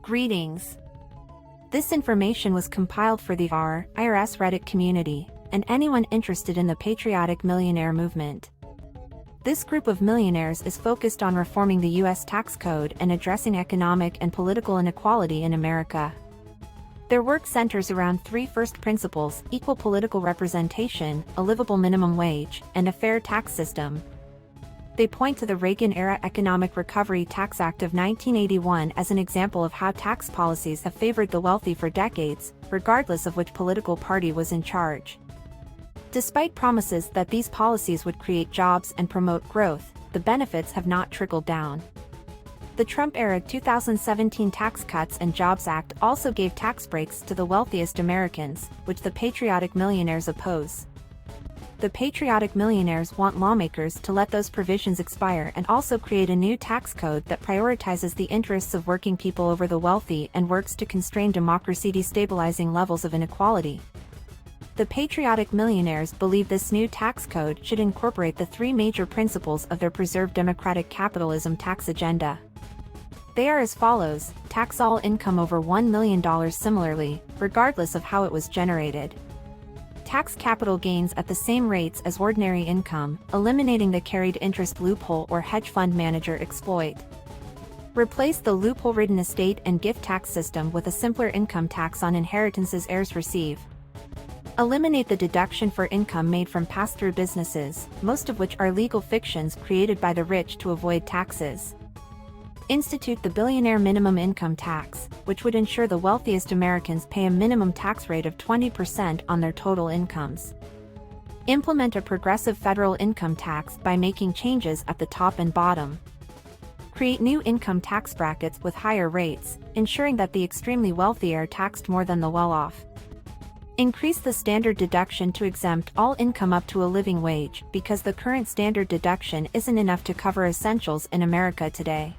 Greetings. This information was compiled for the IRS Reddit community, and anyone interested in the Patriotic Millionaire movement. This group of millionaires is focused on reforming the U.S. tax code and addressing economic and political inequality in America. Their work centers around three first principles: equal political representation, a livable minimum wage, and a fair tax system. They point to the Reagan-era Economic Recovery Tax Act of 1981 as an example of how tax policies have favored the wealthy for decades, regardless of which political party was in charge. Despite promises that these policies would create jobs and promote growth, the benefits have not trickled down. The Trump-era 2017 Tax Cuts and Jobs Act also gave tax breaks to the wealthiest Americans, which the Patriotic Millionaires oppose. The Patriotic Millionaires want lawmakers to let those provisions expire and also create a new tax code that prioritizes the interests of working people over the wealthy and works to constrain democracy, destabilizing levels of inequality. The Patriotic Millionaires believe this new tax code should incorporate the three major principles of their preserved democratic capitalism tax agenda. They are as follows: tax all income over $1 million similarly, regardless of how it was generated. Tax capital gains at the same rates as ordinary income, eliminating the carried interest loophole or hedge fund manager exploit. Replace the loophole-ridden estate and gift tax system with a simpler income tax on inheritances heirs receive. Eliminate the deduction for income made from pass-through businesses, most of which are legal fictions created by the rich to avoid taxes. Institute the billionaire minimum income tax, which would ensure the wealthiest Americans pay a minimum tax rate of 20% on their total incomes. Implement a progressive federal income tax by making changes at the top and bottom. Create new income tax brackets with higher rates, ensuring that the extremely wealthy are taxed more than the well-off. Increase the standard deduction to exempt all income up to a living wage, because the current standard deduction isn't enough to cover essentials in America today.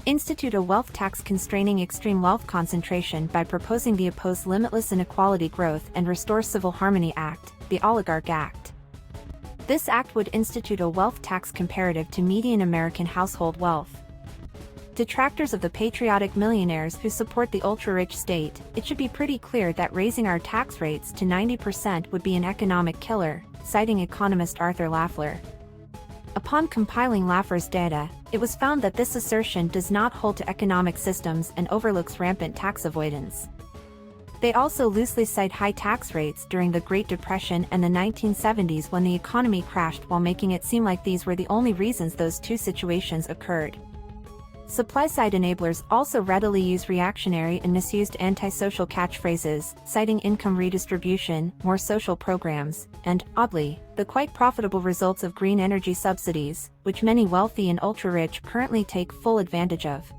Institute a wealth tax constraining extreme wealth concentration by proposing the Oppose Limitless Inequality Growth and Restore Civil Harmony Act, the Oligarch Act. This act would institute a wealth tax comparative to median American household wealth. Detractors of the Patriotic Millionaires who support the ultra-rich state, it should be pretty clear that raising our tax rates to 90% would be an economic killer, citing economist Arthur Lafleur. Upon compiling Lafleur's data, it was found that this assertion does not hold to economic systems and overlooks rampant tax avoidance. They also loosely cite high tax rates during the Great Depression and the 1970s when the economy crashed, while making it seem like these were the only reasons those two situations occurred. Supply-side enablers also readily use reactionary and misused antisocial catchphrases, citing income redistribution, more social programs, and, oddly, the quite profitable results of green energy subsidies, which many wealthy and ultra-rich currently take full advantage of.